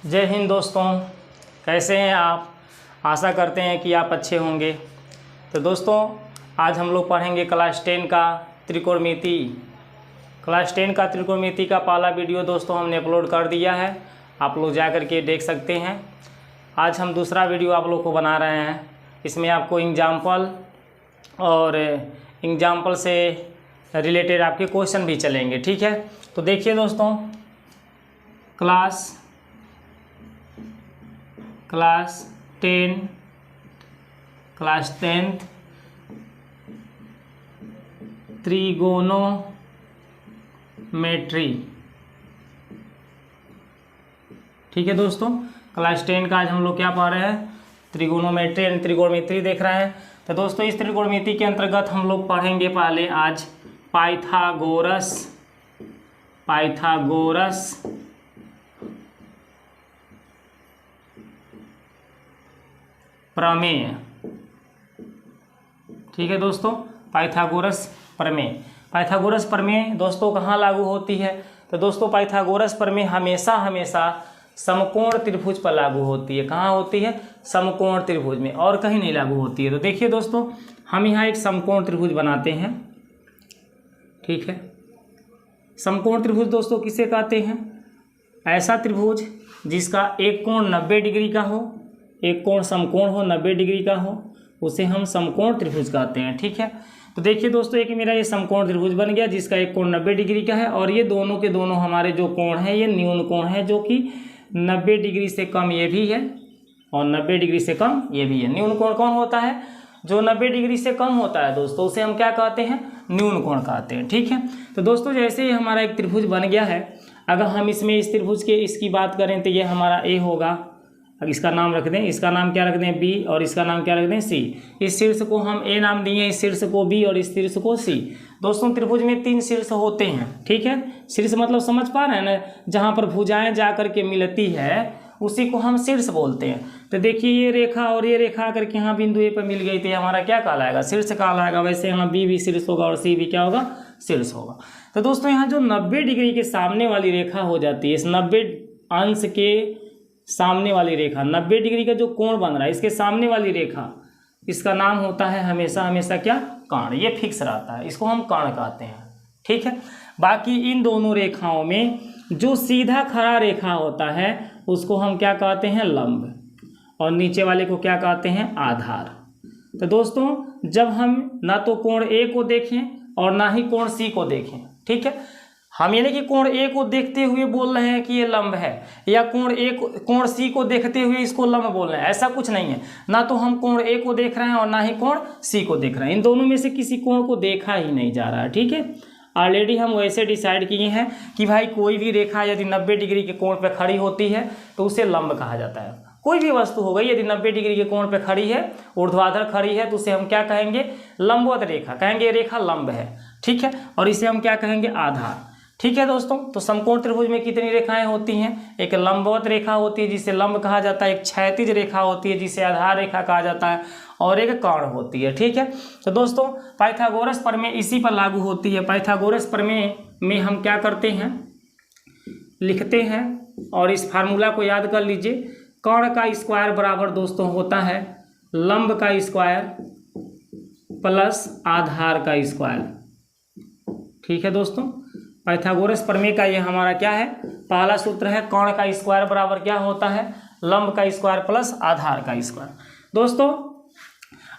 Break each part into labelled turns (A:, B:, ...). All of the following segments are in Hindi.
A: जय हिंद दोस्तों, कैसे हैं आप। आशा करते हैं कि आप अच्छे होंगे। तो दोस्तों, आज हम लोग पढ़ेंगे क्लास 10 का त्रिकोणमिति। क्लास 10 का त्रिकोणमिति का पहला वीडियो दोस्तों हमने अपलोड कर दिया है, आप लोग जा कर के देख सकते हैं। आज हम दूसरा वीडियो आप लोग को बना रहे हैं। इसमें आपको एग्जाम्पल और एग्जाम्पल से रिलेटेड आपके क्वेश्चन भी चलेंगे, ठीक है। तो देखिए दोस्तों, क्लास 10th त्रिगोनोमेट्री, ठीक है दोस्तों। क्लास 10 का आज हम लोग क्या पढ़ रहे हैं, त्रिगोनोमेट्री यानी त्रिकोणमिति देख रहे हैं। तो दोस्तों, इस त्रिकोणमिति के अंतर्गत हम लोग पढ़ेंगे पहले आज पाइथागोरस प्रमेय, ठीक है दोस्तों। पाइथागोरस प्रमेय दोस्तों कहाँ लागू होती है। तो दोस्तों, पाइथागोरस प्रमेय हमेशा समकोण त्रिभुज पर लागू होती है। कहाँ होती है, समकोण त्रिभुज में, और कहीं नहीं लागू होती है। तो देखिए दोस्तों, हम यहाँ एक समकोण त्रिभुज बनाते हैं, ठीक है। समकोण त्रिभुज दोस्तों किसे कहते हैं, ऐसा त्रिभुज जिसका एक कोण 90 डिग्री का हो, एक कोण समकोण हो 90 डिग्री का हो, उसे हम समकोण त्रिभुज कहते हैं, ठीक है। तो देखिए दोस्तों, एक मेरा ये समकोण त्रिभुज बन गया जिसका एक कोण 90 डिग्री का है, और ये दोनों के दोनों हमारे जो कोण हैं ये न्यून कोण है, जो कि 90 डिग्री से कम ये भी है और 90 डिग्री से कम ये भी है। न्यून कोण कौन होता है, जो 90 डिग्री से कम होता है दोस्तों, उसे हम क्या कहते हैं, न्यून कोण कहते हैं, ठीक है। तो दोस्तों, जैसे ही हमारा एक त्रिभुज बन गया है, अगर हम इसमें इस त्रिभुज के इसकी बात करें तो ये हमारा ए होगा। अब इसका नाम रख दें, इसका नाम क्या रख दें, बी, और इसका नाम क्या रख दें, सी। इस शीर्ष को हम ए नाम दिए, इस शीर्ष को बी और इस शीर्ष को सी। दोस्तों, त्रिभुज में 3 शीर्ष होते हैं, ठीक है। शीर्ष मतलब समझ पा रहे हैं ना, जहाँ पर भुजाएं जा करके मिलती है उसी को हम शीर्ष बोलते हैं। तो देखिए, ये रेखा और ये रेखा आकर के यहाँ बिंदु ए पर मिल गई थी, हमारा क्या कहलाएगा, शीर्ष कहलाएगा। वैसे यहाँ बी भी शीर्ष होगा और सी भी क्या होगा, शीर्ष होगा। तो दोस्तों, यहाँ जो 90 डिग्री के सामने वाली रेखा हो जाती है, इस 90 अंश के सामने वाली रेखा, 90 डिग्री का जो कोण बन रहा है इसके सामने वाली रेखा, इसका नाम होता है हमेशा क्या, कर्ण। ये फिक्स रहता है, इसको हम कर्ण कहते हैं, ठीक है। बाकी इन दोनों रेखाओं में जो सीधा खड़ा रेखा होता है उसको हम क्या कहते हैं, लंब, और नीचे वाले को क्या कहते हैं, आधार। तो दोस्तों, जब हम ना तो कोण ए को देखें और ना ही कोण सी को देखें, ठीक है, हम यानी कि कोण ए को देखते हुए बोल रहे हैं कि ये लंब है, या कोण सी को देखते हुए इसको लंब बोल रहे हैं, ऐसा कुछ नहीं है। ना तो हम कोण ए को देख रहे हैं और ना ही कोण सी को देख रहे हैं, इन दोनों में से किसी कोण को देखा ही नहीं जा रहा है, ठीक है। ऑलरेडी हम वैसे डिसाइड किए हैं कि भाई कोई भी रेखा यदि 90 डिग्री के कोण पर खड़ी होती है तो उसे लंब कहा जाता है। कोई भी वस्तु हो गई यदि 90 डिग्री के कोण पर खड़ी है, ऊर्ध्वाधर खड़ी है, तो उसे हम क्या कहेंगे, लंबवत रेखा कहेंगे, ये रेखा लंब है, ठीक है। और इसे हम क्या कहेंगे, आधार, ठीक है दोस्तों। तो समकोण त्रिभुज में कितनी रेखाएं होती हैं, एक लंबवत रेखा होती है जिसे लंब कहा जाता है, एक क्षैतिज रेखा होती है जिसे आधार रेखा कहा जाता है, और एक कर्ण होती है, ठीक है। तो दोस्तों, पाइथागोरस प्रमेय इसी पर लागू होती है। पाइथागोरस प्रमेय में हम क्या करते हैं, लिखते हैं, और इस फार्मूला को याद कर लीजिए। कर्ण का स्क्वायर बराबर दोस्तों होता है लंब का स्क्वायर प्लस आधार का स्क्वायर, ठीक है दोस्तों। पाइथागोरस प्रमेय का ये हमारा क्या है, पहला सूत्र है, कर्ण का स्क्वायर बराबर क्या होता है, लंब का स्क्वायर प्लस आधार का स्क्वायर। दोस्तों,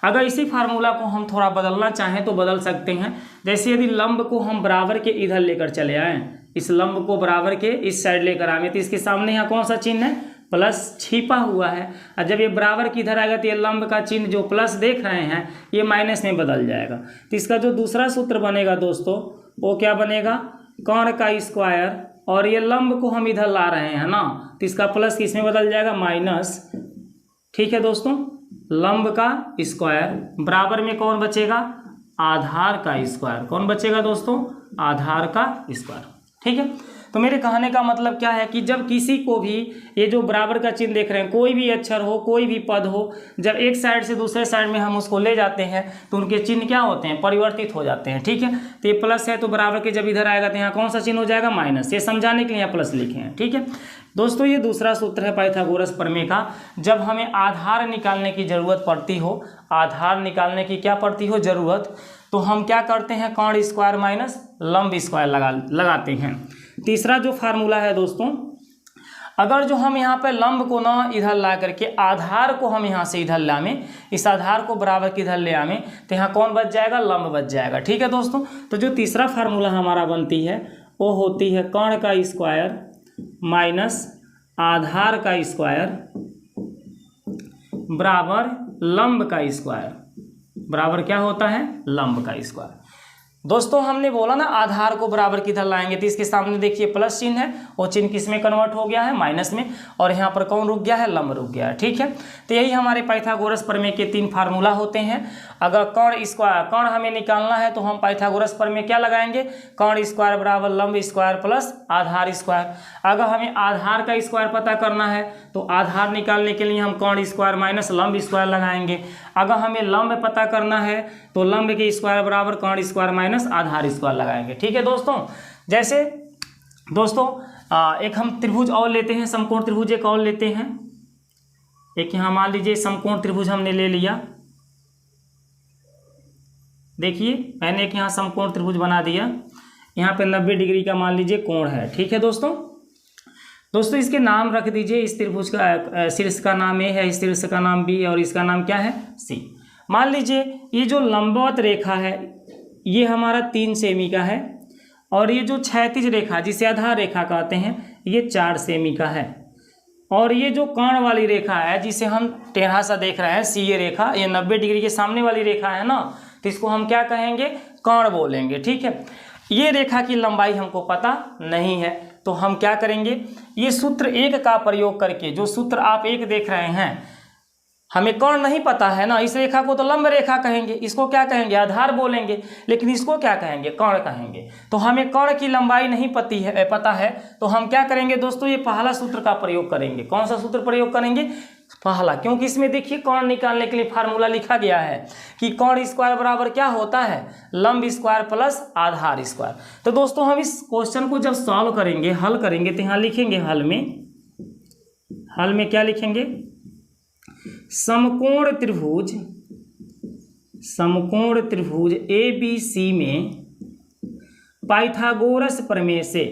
A: अगर इसी फार्मूला को हम थोड़ा बदलना चाहें तो बदल सकते हैं। जैसे यदि लंब को हम बराबर के इधर लेकर चले आए, इस लंब को बराबर के इस साइड लेकर आए, तो इसके सामने यहाँ कौन सा चिन्ह है, प्लस छिपा हुआ है। और जब ये बराबर की इधर आएगा तो ये लंब का चिन्ह जो प्लस देख रहे हैं ये माइनस में बदल जाएगा। तो इसका जो दूसरा सूत्र बनेगा दोस्तों, वो क्या बनेगा, कर्ण का स्क्वायर, और ये लंब को हम इधर ला रहे हैं ना, तो इसका प्लस किसमें बदल जाएगा, माइनस, ठीक है दोस्तों। लंब का स्क्वायर बराबर में कौन बचेगा, आधार का स्क्वायर। कौन बचेगा दोस्तों, आधार का स्क्वायर, ठीक है। तो मेरे कहने का मतलब क्या है कि जब किसी को भी ये जो बराबर का चिन्ह देख रहे हैं, कोई भी अक्षर हो, कोई भी पद हो, जब एक साइड से दूसरे साइड में हम उसको ले जाते हैं तो उनके चिन्ह क्या होते हैं, परिवर्तित हो जाते हैं, ठीक है। तो ये प्लस है तो बराबर के जब इधर आएगा तो यहाँ कौन सा चिन्ह हो जाएगा, माइनस। ये समझाने के लिए यहाँ प्लस लिखे हैं, ठीक है। दोस्तों ये दूसरा सूत्र है पाइथागोरस प्रमेय का। जब हमें आधार निकालने की ज़रूरत पड़ती हो, आधार निकालने की क्या पड़ती हो ज़रूरत, तो हम क्या करते हैं, कर्ण स्क्वायर माइनस लंब स्क्वायर लगाते हैं। तीसरा जो फार्मूला है दोस्तों, अगर जो हम यहाँ पे लंब को ना इधर ला करके आधार को हम यहाँ से इधर लावें, इस आधार को बराबर किधर ले आवें, तो यहाँ कौन बच जाएगा, लंब बच जाएगा। ठीक है दोस्तों, तो जो तीसरा फार्मूला हमारा बनती है वो होती है कर्ण का स्क्वायर माइनस आधार का स्क्वायर बराबर लंब का स्क्वायर, बराबर क्या होता है, लंब का स्क्वायर। दोस्तों हमने बोला ना आधार को बराबर किधर लाएंगे, तो इसके सामने देखिए प्लस चिन्ह है, वो चिन्ह किस में कन्वर्ट हो गया है, माइनस में, और यहाँ पर कौन रुक गया है, लंब रुक गया है। ठीक है, तो यही हमारे पाइथागोरस प्रमेय के 3 फार्मूला होते हैं। अगर कर्ण हमें निकालना है तो हम पाइथागोरस प्रमेय क्या लगाएंगे, कर्ण स्क्वायर बराबर लंब स्क्वायर प्लस आधार स्क्वायर। अगर हमें आधार का स्क्वायर पता करना है तो आधार निकालने के लिए हम कर्ण स्क्वायर माइनस लंब स्क्वायर लगाएंगे। अगर हमें लंब पता करना है तो लंब के स्क्वायर बराबर कर्ण स्क्वायर माइनस आधार स्क्वायर लगाएंगे। ठीक है दोस्तों, जैसे दोस्तों एक हम त्रिभुज और लेते हैं, समकोण त्रिभुज एक और लेते हैं। एक यहाँ मान लीजिए समकोण त्रिभुज हमने ले लिया, देखिए मैंने एक यहाँ समकोण त्रिभुज बना दिया, यहाँ पे 90 डिग्री का मान लीजिए कोण है। ठीक है दोस्तों इसके नाम रख दीजिए, इस त्रिभुज का शीर्ष का नाम ए है, इस शीर्ष का नाम बी और इसका नाम क्या है, सी। मान लीजिए ये जो लंबवत रेखा है ये हमारा 3 सेमी का है, और ये जो क्षैतिज रेखा जिसे आधार रेखा कहते हैं ये 4 सेमी का है, और ये जो कर्ण वाली रेखा है जिसे हम टेढ़ा सा देख रहे हैं सी ये रेखा, ये 90 डिग्री के सामने वाली रेखा है ना, तो इसको हम क्या कहेंगे, कर्ण बोलेंगे। ठीक है, ये रेखा की लंबाई हमको पता नहीं है तो हम क्या करेंगे, ये सूत्र 1 का प्रयोग करके, जो सूत्र आप 1 देख रहे हैं, हमें कर्ण नहीं पता है ना, इस रेखा को तो लंब रेखा कहेंगे, इसको क्या कहेंगे, आधार बोलेंगे, लेकिन इसको क्या कहेंगे, कर्ण कहेंगे। तो हमें कर्ण की लंबाई नहीं पता है तो हम क्या करेंगे दोस्तों, ये पहला सूत्र का प्रयोग करेंगे। कौन सा सूत्र प्रयोग करेंगे, पहला, क्योंकि इसमें देखिए कर्ण निकालने के लिए फार्मूला लिखा गया है कि कर्ण स्क्वायर बराबर क्या होता है, लंब स्क्वायर प्लस आधार स्क्वायर। तो दोस्तों हम इस क्वेश्चन को जब सॉल्व करेंगे, हल करेंगे, तो यहाँ लिखेंगे हल में क्या लिखेंगे, समकोण त्रिभुज ABC में पाइथागोरस प्रमेय से,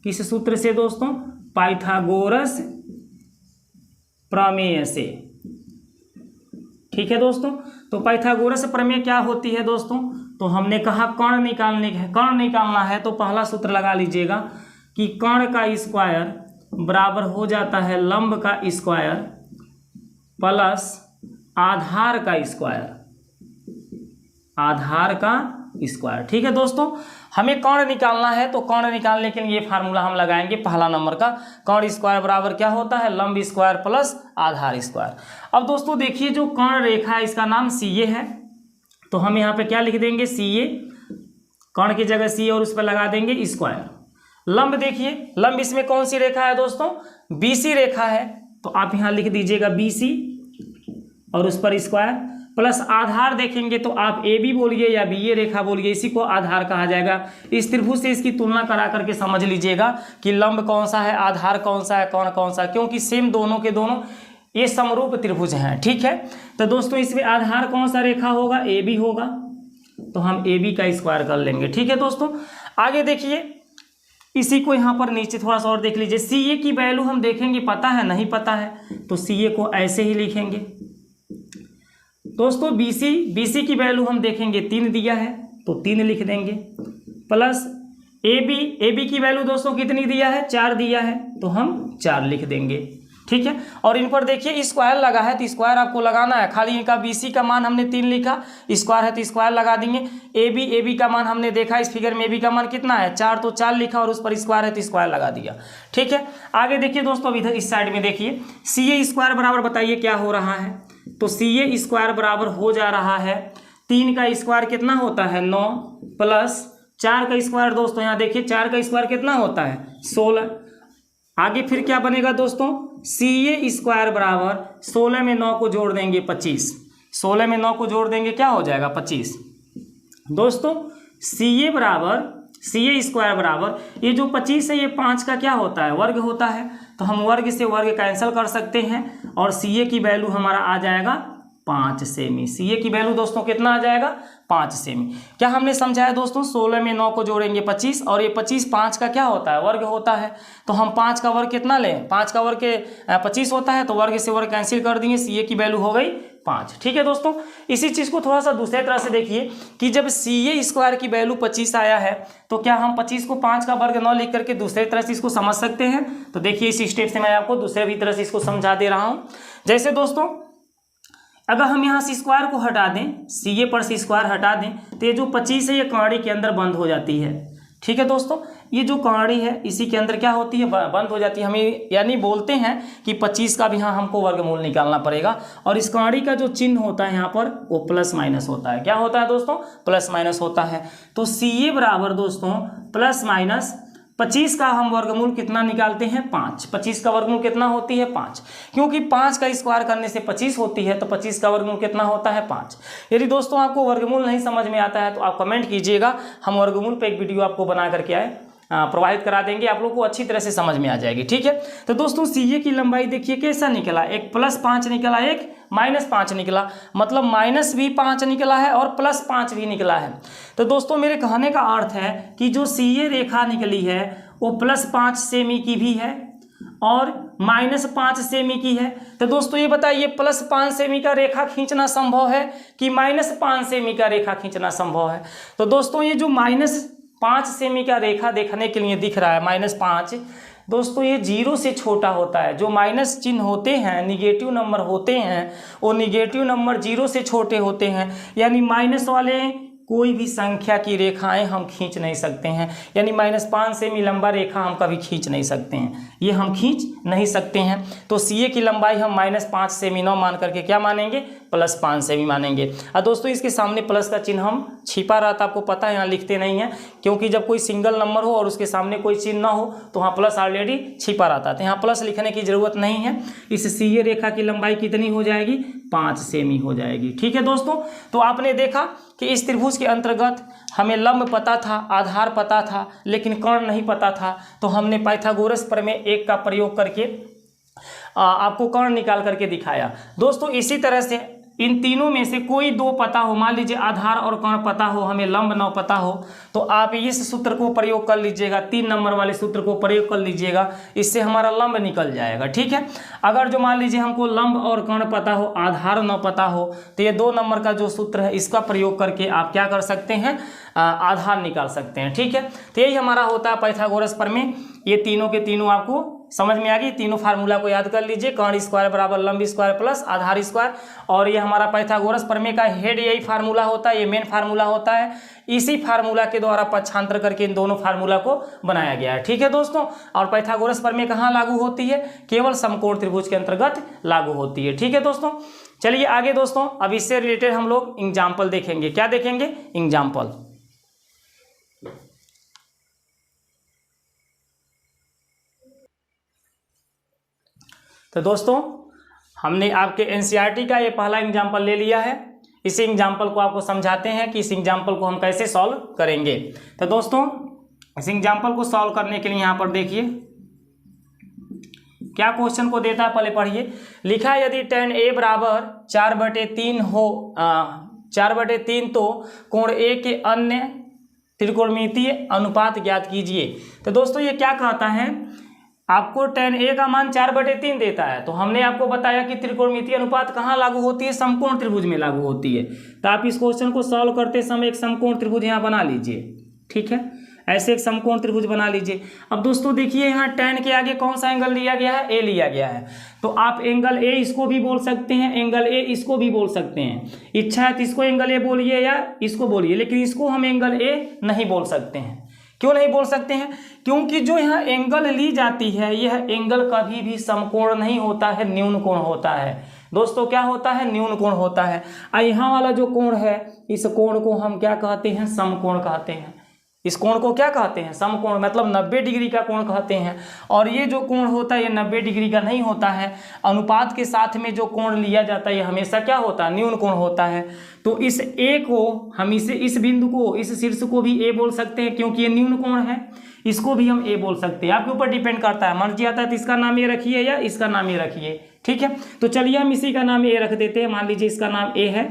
A: किस सूत्र से दोस्तों, पाइथागोरस प्रमेय से। ठीक है दोस्तों, तो पाइथागोरस प्रमेय क्या होती है दोस्तों, तो हमने कहा कर्ण निकालना है तो पहला सूत्र लगा लीजिएगा कि कर्ण का स्क्वायर बराबर हो जाता है लंब का स्क्वायर प्लस आधार का स्क्वायर। ठीक है दोस्तों, हमें कर्ण निकालना है तो कर्ण निकालने के लिए ये फार्मूला हम लगाएंगे पहला नंबर का, कर्ण स्क्वायर बराबर क्या होता है, लंब स्क्वायर प्लस आधार स्क्वायर। अब दोस्तों देखिए जो कर्ण रेखा है इसका नाम CA है, तो हम यहाँ पे क्या लिख देंगे, CA, कर्ण की जगह CA और उस पर लगा देंगे स्क्वायर। लंब देखिए, लंब इसमें कौन सी रेखा है दोस्तों, BC रेखा है, तो आप यहाँ लिख दीजिएगा BC और उस पर स्क्वायर, प्लस आधार देखेंगे तो आप AB बोलिए या BA रेखा बोलिए, इसी को आधार कहा जाएगा। इस त्रिभुज से इसकी तुलना करा करके समझ लीजिएगा कि लंब कौन सा है, आधार कौन सा है, कर्ण कौन सा है, क्योंकि सेम दोनों के दोनों ये समरूप त्रिभुज हैं। ठीक है, तो दोस्तों इसमें आधार कौन सा रेखा होगा, AB होगा, तो हम AB का स्क्वायर कर लेंगे। ठीक है दोस्तों, आगे देखिए इसी को यहाँ पर नीचे थोड़ा सा और देख लीजिए, CA की वैल्यू हम देखेंगे, पता है नहीं पता है, तो CA को ऐसे ही लिखेंगे। दोस्तों BC की वैल्यू हम देखेंगे 3 दिया है तो 3 लिख देंगे, प्लस AB की वैल्यू दोस्तों कितनी दिया है, 4 दिया है तो हम 4 लिख देंगे। ठीक है, और इन पर देखिए स्क्वायर लगा है तो स्क्वायर आपको लगाना है, खाली इनका BC का मान हमने 3 लिखा, स्क्वायर है तो स्क्वायर लगा देंगे। AB का मान हमने देखा इस फिगर में, AB का मान कितना है 4, तो 4 लिखा और उस पर स्क्वायर है तो स्क्वायर लगा दिया। ठीक है, आगे देखिए दोस्तों, अब इधर इस साइड में देखिए CA स्क्वायर बराबर बताइए क्या हो रहा है, तो CA स्क्वायर बराबर हो जा रहा है 3 का स्क्वायर कितना होता है 9 प्लस 4 का स्क्वायर, दोस्तों यहाँ देखिए 4 का स्क्वायर कितना होता है 16। आगे फिर क्या बनेगा दोस्तों, CA स्क्वायर बराबर 16 में 9 को जोड़ देंगे 25, 16 में 9 को जोड़ देंगे क्या हो जाएगा 25। दोस्तों CA बराबर CA² बराबर ये जो 25 है ये 5 का क्या होता है, वर्ग होता है। तो हम वर्ग से वर्ग कैंसिल कर सकते हैं और CA की वैल्यू हमारा आ जाएगा 5 सेमी। CA की वैल्यू दोस्तों कितना आ जाएगा, 5 सेमी। क्या हमने समझाया दोस्तों, 16 में 9 को जोड़ेंगे 25 और ये 25 5 का क्या होता है, वर्ग होता है। तो हम 5 का वर्ग कितना लें, 5 का वर्ग के 25 होता है, तो वर्ग से वर्ग कैंसिल कर देंगे, CA की वैल्यू हो गई 5। ठीक है दोस्तों, इसी चीज़ को थोड़ा सा दूसरे तरह से देखिए कि जब CA² की वैल्यू 25 आया है तो क्या हम 25 को 5 का वर्ग न लिख करके दूसरे तरह से इसको समझ सकते हैं। तो देखिए इस स्टेप से मैं आपको दूसरे भी तरह से इसको समझा दे रहा हूँ। जैसे दोस्तों अगर हम यहाँ C² को हटा दें, CA पर C² हटा दें तो ये जो 25 है ये कौड़ी के अंदर बंद हो जाती है। ठीक है दोस्तों, ये जो कौड़ी है इसी के अंदर क्या होती है, बंद हो जाती है। हमें यानी बोलते हैं कि 25 का भी यहाँ हमको वर्गमूल निकालना पड़ेगा और इस कौड़ी का जो चिन्ह होता है यहाँ पर वो प्लस माइनस होता है। क्या होता है दोस्तों, प्लस माइनस होता है। तो CA बराबर दोस्तों प्लस माइनस 25 का हम वर्गमूल कितना निकालते हैं, 5। 25 का वर्गमूल कितना होती है, 5, क्योंकि 5 का स्क्वायर करने से 25 होती है, तो 25 का वर्गमूल कितना होता है, 5। यदि दोस्तों आपको वर्गमूल नहीं समझ में आता है तो आप कमेंट कीजिएगा, हम वर्गमूल पे एक वीडियो आपको बना करके प्रोवाइड करा देंगे, आप लोग को अच्छी तरह से समझ में आ जाएगी। ठीक है, तो दोस्तों CA की लंबाई देखिए कैसा निकला, एक +5 निकला, एक -5 निकला, मतलब माइनस भी 5 निकला है और +5 भी निकला है। तो दोस्तों मेरे कहने का अर्थ है कि जो CA रेखा निकली है वो +5 सेमी की भी है और -5 सेमी की है। तो दोस्तों ये बताइए +5 सेमी का रेखा खींचना संभव है कि -5 सेमी का रेखा खींचना संभव है। तो दोस्तों ये जो -5 सेमी का रेखा देखने के लिए दिख रहा है -5, दोस्तों ये 0 से छोटा होता है। जो माइनस चिन्ह होते हैं, निगेटिव नंबर होते हैं, वो निगेटिव नंबर 0 से छोटे होते हैं, यानी माइनस वाले कोई भी संख्या की रेखाएं हम खींच नहीं सकते हैं। यानी -5 सेमी लंबा रेखा हम कभी खींच नहीं सकते हैं, ये हम खींच नहीं सकते हैं। तो CA की लंबाई हम -5 सेमी न मान करके क्या मानेंगे, +5 सेमी मानेंगे। और दोस्तों इसके सामने प्लस का चिन्ह हम छिपा रहता, आपको पता है, यहाँ लिखते नहीं है, क्योंकि जब कोई सिंगल नंबर हो और उसके सामने कोई चिन्ह ना हो तो वहाँ प्लस ऑलरेडी छिपा रहता है, तो यहाँ प्लस लिखने की ज़रूरत नहीं है। इस CA रेखा की लंबाई कितनी हो जाएगी, 5 सेमी हो जाएगी। ठीक है दोस्तों, तो आपने देखा कि इस त्रिभुज के अंतर्गत हमें लंब पता था, आधार पता था, लेकिन कर्ण नहीं पता था। तो हमने पाइथागोरस प्रमेय 1 का प्रयोग करके आपको कर्ण निकाल करके दिखाया। दोस्तों इसी तरह से इन तीनों में से कोई 2 पता हो, मान लीजिए आधार और कर्ण पता हो, हमें लंब न पता हो, तो आप इस सूत्र को प्रयोग कर लीजिएगा, 3 नंबर वाले सूत्र को प्रयोग कर लीजिएगा, इससे हमारा लंब निकल जाएगा। ठीक है, अगर जो मान लीजिए हमको लंब और कर्ण पता हो, आधार न पता हो, तो ये 2 नंबर का जो सूत्र है इसका प्रयोग करके आप क्या कर सकते हैं, आधार निकाल सकते हैं। ठीक है, तो यही हमारा होता है पाइथागोरस प्रमेय। ये तीनों के तीनों आपको समझ में आ गई, तीनों फार्मूला को याद कर लीजिए, कर्ण स्क्वायर बराबर लंब स्क्वायर प्लस आधार स्क्वायर। और ये हमारा पाइथागोरस प्रमेय का हेड यही फार्मूला होता है, ये मेन फार्मूला होता है। इसी फार्मूला के द्वारा पक्षांतर करके इन दोनों फार्मूला को बनाया गया है। ठीक है दोस्तों, और पाइथागोरस प्रमेय कहाँ लागू होती है, केवल समकोण त्रिभुज के अंतर्गत लागू होती है। ठीक है दोस्तों, चलिए आगे दोस्तों, अब इससे रिलेटेड हम लोग एग्जाम्पल देखेंगे। क्या देखेंगे, एग्जाम्पल। तो दोस्तों हमने आपके NCERT का ये पहला एग्जाम्पल ले लिया है। इसी एग्जाम्पल को आपको समझाते हैं कि इस एग्जाम्पल को हम कैसे सॉल्व करेंगे। तो दोस्तों इस एग्जाम्पल को सॉल्व करने के लिए यहाँ पर देखिए क्या क्वेश्चन को देता है, पहले पढ़िए। लिखा है यदि tan A बराबर 4/3 हो 4/3 तो कोण A के अन्य त्रिकोणमितीय अनुपात ज्ञात कीजिए। तो दोस्तों ये क्या कहता है, आपको tan A का मान 4/3 देता है, तो हमने आपको बताया कि त्रिकोणमितीय अनुपात कहाँ लागू होती है, समकोण त्रिभुज में लागू होती है। तो आप इस क्वेश्चन को सॉल्व करते समय एक समकोण त्रिभुज यहाँ बना लीजिए। ठीक है, ऐसे एक समकोण त्रिभुज बना लीजिए। अब दोस्तों देखिए यहाँ tan के आगे कौन सा एंगल लिया गया है, A लिया गया है, तो आप एंगल A इसको भी बोल सकते हैं, एंगल A इसको भी बोल सकते हैं। इच्छा है तो इसको एंगल A बोलिए या इसको बोलिए, लेकिन इसको हम एंगल A नहीं बोल सकते हैं। क्यों नहीं बोल सकते हैं, क्योंकि जो यहाँ एंगल ली जाती है यह एंगल कभी भी समकोण नहीं होता है, न्यून कोण होता है। दोस्तों क्या होता है, न्यून कोण होता है। यहाँ वाला जो कोण है इस कोण को हम क्या कहते हैं, समकोण कहते हैं। इस कोण को क्या कहते हैं? समकोण, मतलब 90 डिग्री का कोण कहते हैं। और ये जो कोण होता है ये 90 डिग्री का नहीं होता है, अनुपात के साथ में जो कोण लिया जाता है ये हमेशा क्या होता है? न्यून कोण होता है। तो इस ए को हम इस बिंदु को, इस शीर्ष को भी ए बोल सकते हैं क्योंकि ये न्यून कोण है। इसको भी हम ए बोल सकते हैं, आपके ऊपर डिपेंड करता है, मर्जी आता है तो इसका नाम ए रखिए या इसका नाम ए रखिए। ठीक है, तो चलिए हम इसी का नाम ए रख देते हैं। मान लीजिए इसका नाम ए है,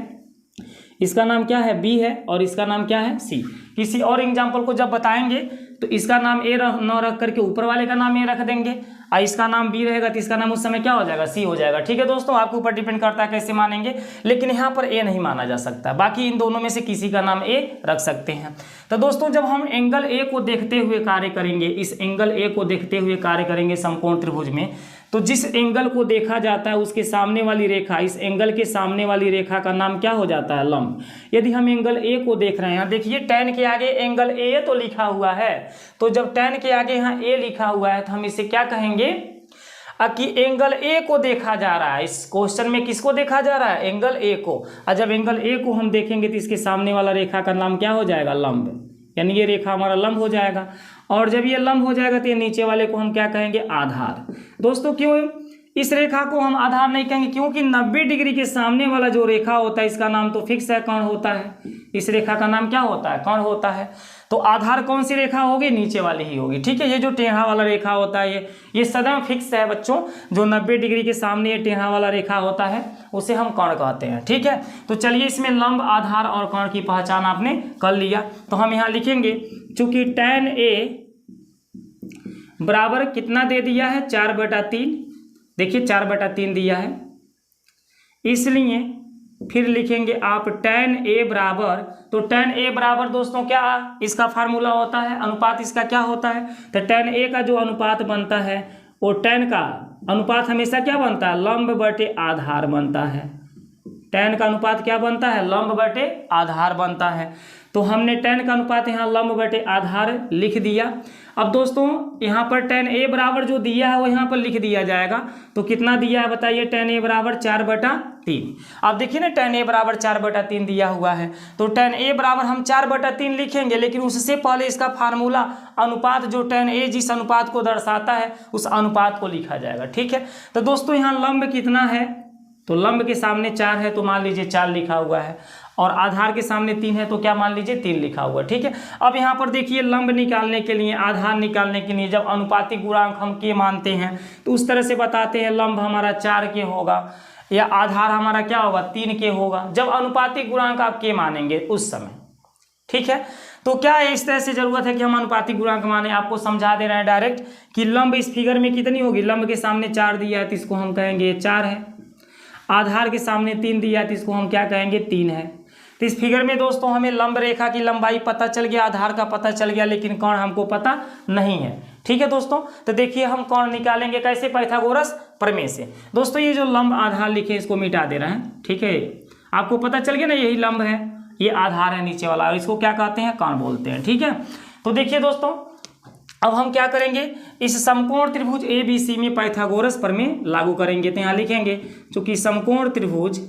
A: इसका नाम क्या है? बी है, और इसका नाम क्या है? सी। किसी और एग्जाम्पल को जब बताएंगे तो इसका नाम ए न रख करके ऊपर वाले का नाम ए रख देंगे, और इसका नाम बी रहेगा तो इसका नाम उस समय क्या हो जाएगा? सी हो जाएगा। ठीक है दोस्तों, आपके ऊपर डिपेंड करता है कैसे मानेंगे, लेकिन यहाँ पर ए नहीं माना जा सकता, बाकी इन दोनों में से किसी का नाम ए रख सकते हैं। तो दोस्तों जब हम एंगल ए को देखते हुए कार्य करेंगे, इस एंगल ए को देखते हुए कार्य करेंगे समकोण त्रिभुज में, तो जिस एंगल को देखा जाता है उसके सामने वाली रेखा, इस एंगल के सामने वाली रेखा का नाम क्या हो जाता है? लंब। यदि हम एंगल ए को देख रहे हैं, यहाँ देखिए tan के आगे एंगल ए तो लिखा हुआ है, तो जब tan के आगे यहाँ ए लिखा हुआ है तो हम इसे क्या कहेंगे? कि एंगल ए को देखा जा रहा है। इस क्वेश्चन में किसको देखा जा रहा है? एंगल ए को। और जब एंगल ए को हम देखेंगे तो इसके सामने वाला रेखा का नाम क्या हो जाएगा? लंब, यानी ये रेखा हमारा लंब हो जाएगा। और जब ये लंब हो जाएगा तो ये नीचे वाले को हम क्या कहेंगे? आधार। दोस्तों क्यों इस रेखा को हम आधार नहीं कहेंगे? क्योंकि 90 डिग्री के सामने वाला जो रेखा होता है इसका नाम तो फिक्स है, कर्ण होता है। इस रेखा का नाम क्या होता है? कर्ण होता है। तो आधार कौन सी रेखा होगी? नीचे वाली ही होगी। ठीक है, ये जो टेढ़ा वाला रेखा होता है ये सदैव फिक्स है बच्चों। जो 90 डिग्री के सामने ये टेढ़ा वाला रेखा होता है उसे हम कर्ण कहते हैं। ठीक है, तो चलिए इसमें लंब, आधार और कर्ण की पहचान आपने कर लिया। तो हम यहाँ लिखेंगे, चूंकि tan ए बराबर कितना दे दिया है? 4/3। देखिए 4/3 दिया है, इसलिए फिर लिखेंगे आप tan ए बराबर, तो tan ए बराबर दोस्तों क्या इसका फार्मूला होता है? अनुपात इसका क्या होता है? तो tan ए का जो अनुपात बनता है वो tan का अनुपात हमेशा क्या बनता है? लंब बटे आधार बनता है। tan का अनुपात क्या बनता है? लंब बटे आधार बनता है। तो हमने tan का अनुपात यहाँ लंब बटे आधार लिख दिया। अब दोस्तों यहाँ पर tan ए बराबर जो दिया है वो यहाँ पर लिख दिया जाएगा। तो कितना दिया है बताइए? tan ए बराबर 4/3। अब देखिए ना, tan ए बराबर 4/3 दिया हुआ है, तो tan ए बराबर हम 4/3 लिखेंगे, लेकिन उससे पहले इसका फार्मूला अनुपात, जो tan ए जिस अनुपात को दर्शाता है उस अनुपात को लिखा जाएगा। ठीक है, तो दोस्तों यहाँ लंब कितना है? तो लंब के सामने 4 है तो मान लीजिए 4 लिखा हुआ है, और आधार के सामने 3 है तो क्या मान लीजिए? 3 लिखा हुआ है। ठीक है, अब यहाँ पर देखिए लंब निकालने के लिए, आधार निकालने के लिए जब अनुपातिक गुणांक हम के मानते हैं तो उस तरह से बताते हैं लंब हमारा 4 के होगा या आधार हमारा क्या होगा? 3 के होगा, जब अनुपातिक गुणांक आप के मानेंगे उस समय। ठीक है, तो क्या इस तरह से जरूरत है कि हम अनुपातिक गुणांक माने? आपको समझा दे रहे हैं डायरेक्ट कि लंब इस फिगर में कितनी होगी? लंब के सामने 4 दिया है तो इसको हम कहेंगे 4 है, आधार के सामने 3 दिया है तो इसको हम क्या कहेंगे? 3 है। तो इस फिगर में दोस्तों हमें लंब रेखा की लंबाई पता चल गया, आधार का पता चल गया, लेकिन कर्ण हमको पता नहीं है। ठीक है दोस्तों, तो देखिए हम कर्ण निकालेंगे कैसे? पाइथागोरस प्रमेय से। दोस्तों ये जो लंब आधार लिखे इसको मिटा दे रहे हैं। ठीक है, आपको पता चल गया ना, यही लंब है, ये आधार है नीचे वाला, और इसको क्या कहते हैं? कर्ण बोलते हैं। ठीक है, तो देखिए दोस्तों अब हम क्या करेंगे? इस समकोण त्रिभुज ABC में पाइथागोरस प्रमेय लागू करेंगे। तो यहाँ लिखेंगे, चूंकि समकोण त्रिभुज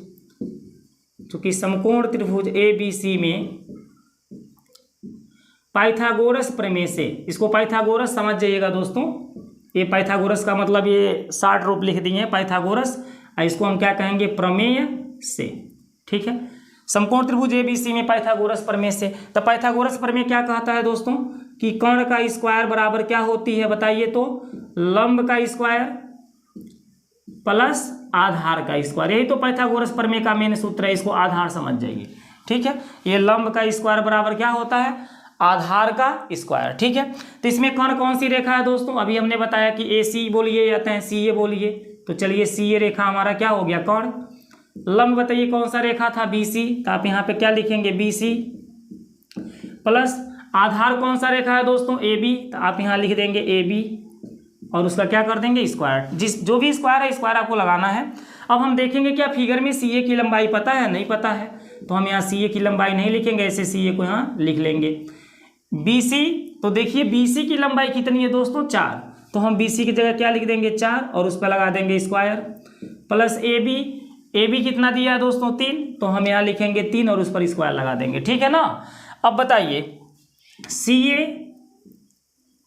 A: ABC में पाइथागोरस प्रमेय से, इसको पाइथागोरस समझ जाइएगा दोस्तों, ये पाइथागोरस का मतलब ये शार्ट रूप लिख दिए हैं पाइथागोरस, और इसको हम क्या कहेंगे? प्रमेय से। ठीक है, समकोण त्रिभुज ABC में पाइथागोरस प्रमेय से। तो पाइथागोरस प्रमेय क्या कहता है दोस्तों? कि कर्ण का स्क्वायर बराबर क्या होती है बताइए? तो लंब का स्क्वायर प्लस आधार का स्क्वायर, यही तो पाइथागोरस प्रमेय का मेन सूत्र है, इसको आधार समझ जाइए। ठीक है, ये लंब का स्क्वायर बराबर क्या होता है? आधार का स्क्वायर। ठीक है, तो इसमें कौन सी रेखा है दोस्तों? अभी हमने बताया कि AC बोलिए या चाहे CA बोलिए, तो चलिए CA रेखा हमारा क्या हो गया? कर्ण। लंब बताइए कौन सा रेखा था? BC, तो आप यहाँ पे क्या लिखेंगे? BC प्लस आधार कौन सा रेखा है दोस्तों? AB, तो आप यहाँ लिख देंगे AB, और उसका क्या कर देंगे? स्क्वायर। जो भी स्क्वायर है स्क्वायर आपको लगाना है। अब हम देखेंगे क्या फिगर में CA की लंबाई पता है? नहीं पता है, तो हम यहाँ CA की लंबाई नहीं लिखेंगे, ऐसे CA को यहाँ लिख लेंगे। BC, तो देखिए BC की लंबाई कितनी है दोस्तों? 4, तो हम BC की जगह क्या लिख देंगे? 4, और उस पर लगा देंगे स्क्वायर, प्लस AB कितना दिया है दोस्तों? 3, तो हम यहाँ लिखेंगे 3 और उस पर स्क्वायर लगा देंगे। ठीक है ना। अब बताइए CA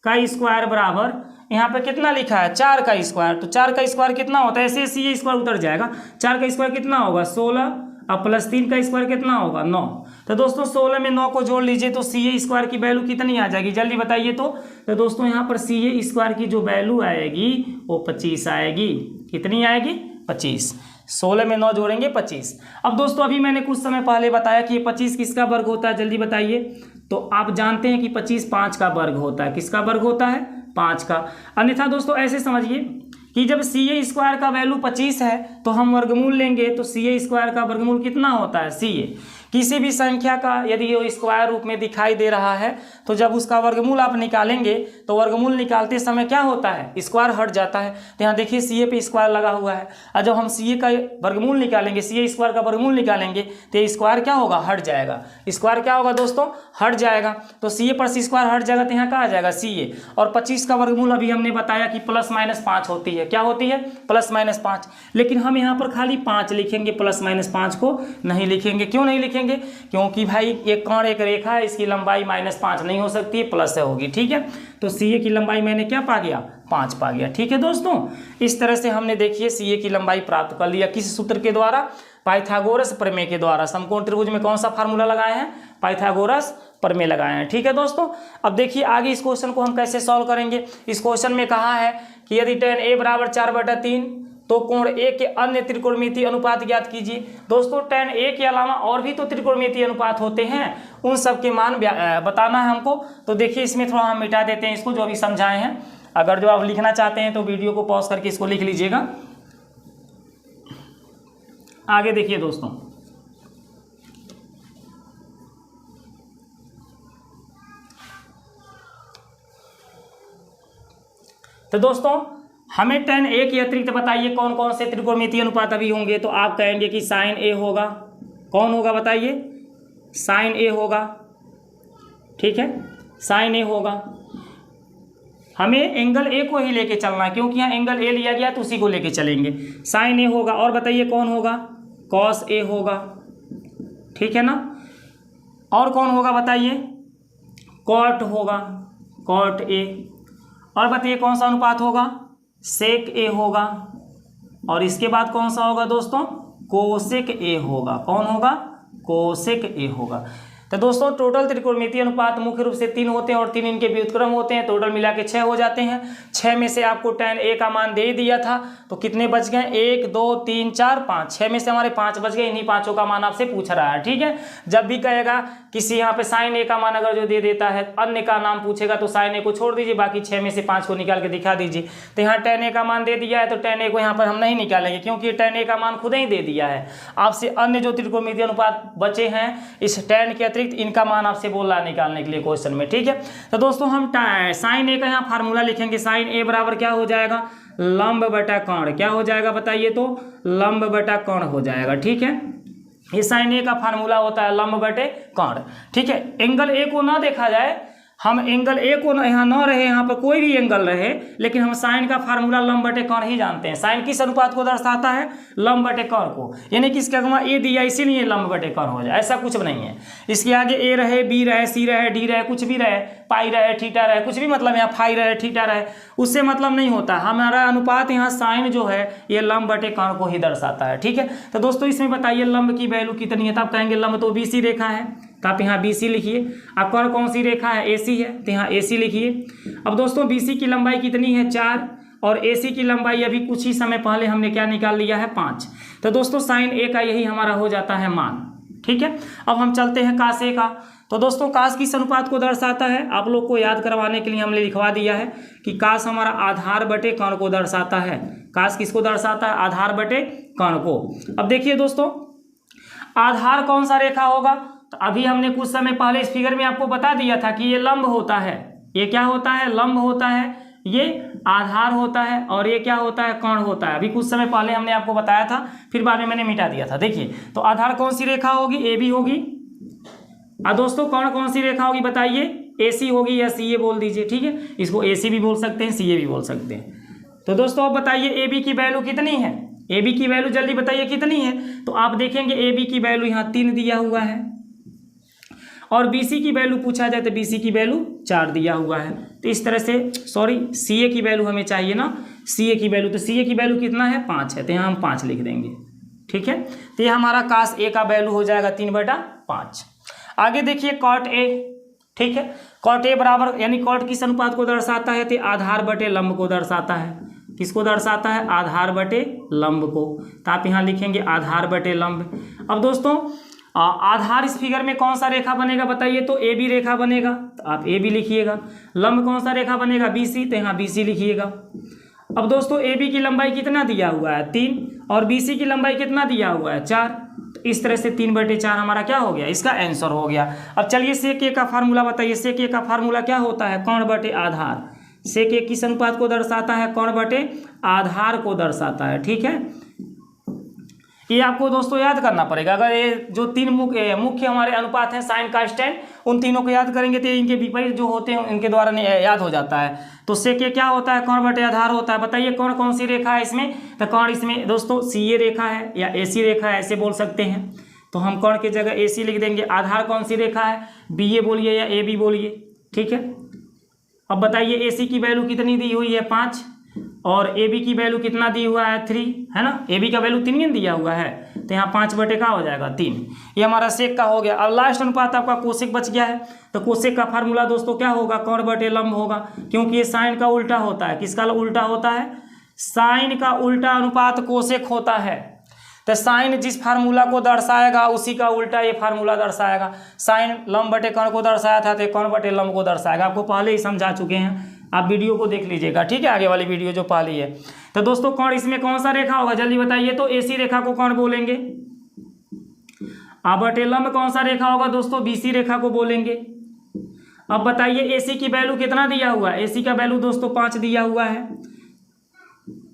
A: का स्क्वायर बराबर, यहाँ पे कितना लिखा है 4 का स्क्वायर, तो 4 का स्क्वायर कितना होता है, ऐसे CA स्क्वायर उतर जाएगा। 4 का स्क्वायर कितना होगा 16, अब प्लस 3 का स्क्वायर कितना होगा 9। तो दोस्तों 16 में 9 को जोड़ लीजिए तो CA स्क्वायर की वैल्यू कितनी आ जाएगी, जल्दी बताइए। तो दोस्तों यहाँ पर CA स्क्वायर की जो वैल्यू आएगी वो 25 आएगी। कितनी आएगी 25। 16 में 9 जोड़ेंगे 25। अब दोस्तों अभी मैंने कुछ समय पहले बताया कि ये 25 किसका वर्ग होता है, जल्दी बताइए। तो आप जानते हैं कि 25 5 का वर्ग होता है। किसका वर्ग होता है 5 का। अन्यथा दोस्तों ऐसे समझिए कि जब CA स्क्वायर का वैल्यू 25 है तो हम वर्गमूल लेंगे तो CA स्क्वायर का वर्गमूल कितना होता है CA। किसी भी संख्या का यदि वो स्क्वायर रूप में दिखाई दे रहा है तो जब उसका वर्गमूल आप निकालेंगे तो वर्गमूल निकालते समय क्या होता है, स्क्वायर हट जाता है। तो यहाँ देखिए CA पे स्क्वायर लगा हुआ है, और जब हम CA का वर्गमूल निकालेंगे, CA स्क्वायर का वर्गमूल निकालेंगे तो ये स्क्वायर क्या होगा, हट जाएगा। स्क्वायर क्या होगा दोस्तों, हट जाएगा। तो CA पर स्क्वायर हट जाएगा तो यहाँ क्या आ जाएगा CA। और 25 का वर्गमूल अभी हमने बताया कि ±5 होती है। क्या होती है, ±5। लेकिन हम यहाँ पर खाली 5 लिखेंगे, +-5 को नहीं लिखेंगे। क्यों नहीं लिखेंगे, क्योंकि भाई एक कण एक रेखा है, इसकी लंबाई -5 नहीं हो सकती है, प्लस से होगी। ठीक है, तो CA की लंबाई मैंने क्या पा गया, 5 पा गया। ठीक है दोस्तों, इस तरह से हमने देखिए CA की लंबाई प्राप्त कर लिया। किस सूत्र के द्वारा, पाइथागोरस प्रमेय के द्वारा। समकोण त्रिभुज में कौन सा फार्मूला लगाए हैं, पाइथागोरस प्रमेय लगाए हैं। ठीक है दोस्तों, अब देखिए आगे इस क्वेश्चन को हम कैसे सॉल्व करेंगे। इस क्वेश्चन में कहा है कि यदि tan A बराबर 4/3 तो कोण A के अन्य त्रिकोणमितीय अनुपात ज्ञात कीजिए। दोस्तों tan A के अलावा और भी तो त्रिकोणमितीय अनुपात होते हैं, उन सब के मान बताना है हमको। तो देखिए इसमें थोड़ा हम मिटा देते हैं इसको, जो अभी समझाए हैं। अगर जो आप लिखना चाहते हैं तो वीडियो को पॉज करके इसको लिख लीजिएगा। आगे देखिए दोस्तों, तो दोस्तों हमें tan A के अतिरिक्त बताइए कौन कौन से त्रिकोणमितीय अनुपात अभी होंगे। तो आप कहेंगे कि sin A होगा। कौन होगा बताइए, sin A होगा। ठीक है, sin A होगा। हमें एंगल A को ही लेके चलना है, क्योंकि यहाँ एंगल A लिया गया तो उसी को लेके चलेंगे। sin A होगा। और बताइए कौन होगा, cos A होगा। ठीक है ना, और कौन होगा बताइए, cot होगा, cot A। और बताइए कौन सा अनुपात होगा, sec A होगा। और इसके बाद कौन सा होगा दोस्तों, cosec A होगा। कौन होगा, cosec A होगा। तो दोस्तों टोटल त्रिकोणमितीय अनुपात मुख्य रूप से 3 होते हैं और 3 इनके व्युत्क्रम होते हैं। टोटल मिला के 6 हो जाते हैं। 6 में से आपको tan A का मान दे दिया था, तो कितने बच गए, 1 2 3 4 5। 6 में से हमारे 5 बच गए। इन्हीं 5 का मान आपसे पूछ रहा है। ठीक है, जब भी कहेगा किसी यहाँ पे sin A का मान अगर जो दे देता है, अन्य का नाम पूछेगा तो sin A को छोड़ दीजिए, बाकी 6 में से 5 को निकाल के दिखा दीजिए। तो यहाँ tan A का मान दे दिया है, तो tan A को यहाँ पर हम नहीं निकालेंगे, क्योंकि tan A का मान खुद ही दे दिया है। आपसे अन्य जो त्रिकोणमितीय अनुपात बचे हैं इस tan के अतिरिक्त इनका मान आपसे बोल रहा है निकालने के लिए क्वेश्चन में। ठीक है, तो दोस्तों हम sin A का यहाँ फार्मूला लिखेंगे। sin A बराबर क्या हो जाएगा, लंब बटा कोण। क्या हो जाएगा बताइए, तो लंब बटा कोण हो जाएगा। ठीक है, ये sin A का फार्मूला होता है, लंब बटे कोण। ठीक है, एंगल A को ना देखा जाए, हम एंगल A को यहाँ न रहे, यहाँ पर कोई भी एंगल रहे, लेकिन हम साइन का फार्मूला लंब बटे कोण ही जानते हैं। साइन किस अनुपात को दर्शाता है, लंब बटे कोण को। यानी कि इसके अगवा A दिया इसीलिए लंब बटे कोण हो जाए, ऐसा कुछ नहीं है। इसके आगे A रहे, B रहे, C रहे, D रहे, कुछ भी रहे, पाई रहे, थीटा रहे, कुछ भी मतलब यहाँ फाई रहे, थीटा रहे, उससे मतलब नहीं होता। हमारा अनुपात यहाँ साइन जो है ये लंब बटे कोण को ही दर्शाता है। ठीक है, तो दोस्तों इसमें बताइए लंब की वैल्यू कितनी है। तो आप कहेंगे लंब तो BC रेखा है, तो आप यहाँ BC लिखिए। अब कोण कौन सी रेखा है, AC है, तो यहाँ AC लिखिए। अब दोस्तों BC की लंबाई कितनी है, 4, और AC की लंबाई अभी कुछ ही समय पहले हमने क्या निकाल लिया है, 5। तो दोस्तों साइन A का यही हमारा हो जाता है मान। ठीक है, अब हम चलते हैं कास A का। तो दोस्तों कास किस अनुपात को दर्शाता है, आप लोग को याद करवाने के लिए हमने लिखवा दिया है कि कास हमारा आधार बटे कोण को दर्शाता है। कास किसको दर्शाता है, आधार बटे कोण को। अब देखिए दोस्तों आधार कौन सा रेखा होगा, तो अभी हमने कुछ समय पहले इस फिगर में आपको बता दिया था कि ये लंब होता है। ये क्या होता है, लंब होता है, ये आधार होता है, और ये क्या होता है, कोण होता है। अभी कुछ समय पहले हमने आपको बताया था, फिर बाद में मैंने मिटा दिया था। देखिए तो आधार कौन सी रेखा होगी, AB होगी। और दोस्तों कोण कौन सी रेखा होगी बताइए, AC होगी या CA बोल दीजिए। ठीक है, इसको AC भी बोल सकते हैं, CA भी बोल सकते हैं। तो दोस्तों अब बताइए AB की वैल्यू कितनी है, AB की वैल्यू जल्दी बताइए कितनी है। तो आप देखेंगे AB की वैल्यू यहाँ 3 दिया हुआ है, और BC की वैल्यू पूछा जाए तो BC की वैल्यू 4 दिया हुआ है। तो इस तरह से CA की वैल्यू हमें चाहिए ना, CA की वैल्यू, तो CA की वैल्यू कितना है 5 है, तो यहाँ हम 5 लिख देंगे। ठीक है, तो ये हमारा कास A का वैल्यू हो जाएगा 3/5। आगे देखिए कॉट A। ठीक है, कॉट A बराबर यानी कॉट किस अनुपात को दर्शाता है, तो आधार बटे लंब को दर्शाता है। किसको दर्शाता है, आधार बटे लंब को। तो आप यहाँ लिखेंगे आधार बटे लंब। अब दोस्तों आधार इस फिगर में कौन सा रेखा बनेगा बताइए, तो AB रेखा बनेगा, तो आप AB लिखिएगा। लंब कौन सा रेखा बनेगा, BC, तो यहाँ BC लिखिएगा। अब दोस्तों AB की लंबाई कितना दिया हुआ है 3 और BC की लंबाई कितना दिया हुआ है 4। तो इस तरह से 3/4 हमारा क्या हो गया, इसका आंसर हो गया। अब चलिए सेक A का फार्मूला बताइए। सेक A का फार्मूला क्या होता है, कोण बटे आधार। सेक A किस अनुपात को दर्शाता है, कोण बटे आधार को दर्शाता है। ठीक है, ये आपको दोस्तों याद करना पड़ेगा। अगर ये जो 3 मुख्य हमारे अनुपात हैं साइन का स्टैंड, उन तीनों को याद करेंगे तो इनके विपरीत जो होते हैं इनके द्वारा याद हो जाता है। तो सेक A क्या होता है, कोण बटे आधार होता है। बताइए कौन कौन सी रेखा है इसमें, तो कौन इसमें दोस्तों CA रेखा है या AC रेखा है, ऐसे बोल सकते हैं। तो हम कौन की जगह AC लिख देंगे। आधार कौन सी रेखा है, BA बोलिए या AB बोलिए। ठीक है, अब बताइए AC की वैल्यू कितनी दी हुई है 5 और AB की वैल्यू कितना दी हुआ है 3, है ना। AB का वैल्यू 3 दिया हुआ है, तो यहाँ 5 बटे का हो जाएगा 3। ये हमारा सेक का हो गया। अब लास्ट अनुपात आपका कोसेक बच गया है। तो कोसेक का फार्मूला दोस्तों क्या होगा, कोण बटे लंब होगा, क्योंकि ये साइन का उल्टा होता है। किसका उल्टा होता है, साइन का उल्टा अनुपात कोसेक होता है। तो साइन जिस फार्मूला को दर्शाएगा उसी का उल्टा ये फार्मूला दर्शाएगा। साइन लंब बटे कोण को दर्शाया था, तो कोण बटे लंब को दर्शाएगा। आपको पहले ही समझा चुके हैं, आप वीडियो को देख लीजिएगा। ठीक है, आगे वाली वीडियो जो पहली है। तो दोस्तों कोण इसमें कौन सा रेखा होगा जल्दी बताइए। तो AC रेखा को कौन बोलेंगे, बटे लंब कौन सा रेखा होगा दोस्तों, BC रेखा को बोलेंगे। अब बताइए AC की वैल्यू कितना दिया हुआ है, AC का वैल्यू दोस्तों 5 दिया हुआ है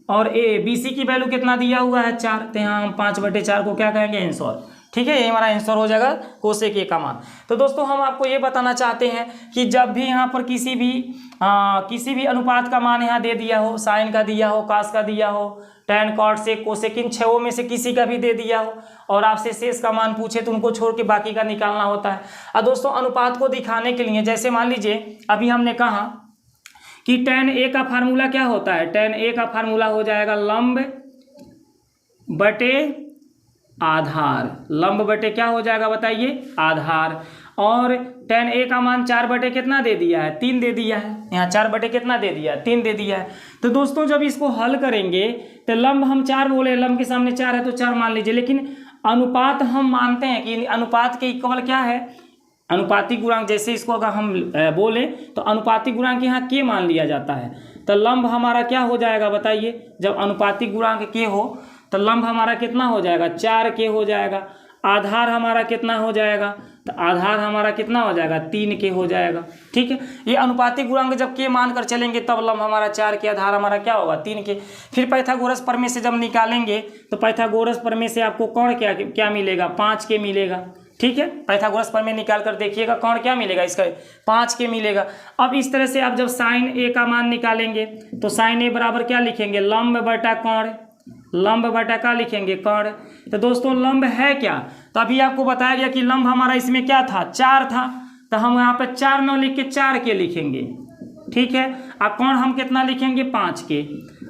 A: और BC की वैल्यू कितना दिया हुआ है 4। तो यहाँ हम 5/4 को क्या कहेंगे, आंसर। ठीक है, ये हमारा आंसर हो जाएगा कोसेक A का मान। तो दोस्तों हम आपको ये बताना चाहते हैं कि जब भी यहाँ पर किसी भी अनुपात का मान यहाँ दे दिया हो, साइन का दिया हो, कास का दिया हो, टैन, कॉट, सेक, कोसेक, इन 6 में से किसी का भी दे दिया हो और आपसे शेष का मान पूछे तो उनको छोड़ के बाकी का निकालना होता है। और दोस्तों अनुपात को दिखाने के लिए जैसे मान लीजिए अभी हमने कहा कि टैन A का फार्मूला क्या होता है, टैन A का फार्मूला हो जाएगा लंब बटे आधार। लंब बटे क्या हो जाएगा बताइए, आधार। और टैन A का मान 4 बटे कितना दे दिया है, 3 दे दिया है। यहाँ 4 बटे कितना दे दिया है, 3 दे दिया है। तो दोस्तों जब इसको हल करेंगे तो लंब हम 4 बोले, लंब के सामने 4 है तो 4 मान लीजिए, लेकिन अनुपात हम मानते हैं कि अनुपात के इक्वल क्या है, अनुपातिक गुणांक। जैसे इसको अगर हम बोले तो अनुपातिक गुणांक यहाँ के मान लिया जाता है। तो लंब हमारा क्या हो जाएगा बताइए, जब अनुपातिक गुणांक के हो तो लंब हमारा कितना हो जाएगा, 4 के हो जाएगा। आधार हमारा कितना हो जाएगा, तो आधार हमारा कितना हो जाएगा, 3 के हो जाएगा। ठीक है, ये अनुपातिक गुणांक जब के मान कर चलेंगे तब लंब हमारा 4 के, आधार हमारा क्या होगा 3 के। फिर पाइथागोरस प्रमेय से जब निकालेंगे तो पाइथागोरस प्रमेय से आपको कोण क्या मिलेगा, 5 के मिलेगा। ठीक है, पाइथागोरस प्रमेय निकाल कर देखिएगा, कोण क्या मिलेगा इसका, 5 के मिलेगा। अब इस तरह से आप जब साइन A का मान निकालेंगे तो साइन A बराबर क्या लिखेंगे, लंब बटा कोण। लंब बटा का लिखेंगे, कोण। तो दोस्तों लंब है क्या, तो अभी आपको बताया गया कि लंब हमारा इसमें क्या था, 4 था। तो हम यहाँ पे 4 न लिख के 4 के लिखेंगे। ठीक है, अब कोण हम कितना लिखेंगे, 5 के।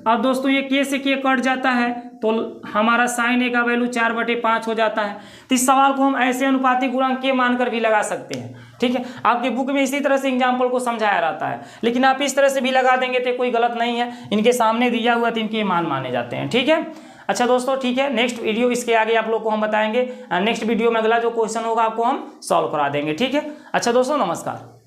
A: अब दोस्तों ये के से के कट जाता है तो हमारा साइन A का वैल्यू 4/5 हो जाता है। तो इस सवाल को हम ऐसे अनुपातिक गुणांक के मानकर भी लगा सकते हैं। ठीक है, आपके बुक में इसी तरह से एग्जाम्पल को समझाया रहता है, लेकिन आप इस तरह से भी लगा देंगे तो कोई गलत नहीं है। इनके सामने दिया हुआ तो इनके मान माने जाते हैं। ठीक है, अच्छा दोस्तों, ठीक है, नेक्स्ट वीडियो इसके आगे आप लोग को हम बताएंगे। नेक्स्ट वीडियो में अगला जो क्वेश्चन होगा आपको हम सॉल्व करा देंगे। ठीक है, अच्छा दोस्तों, नमस्कार।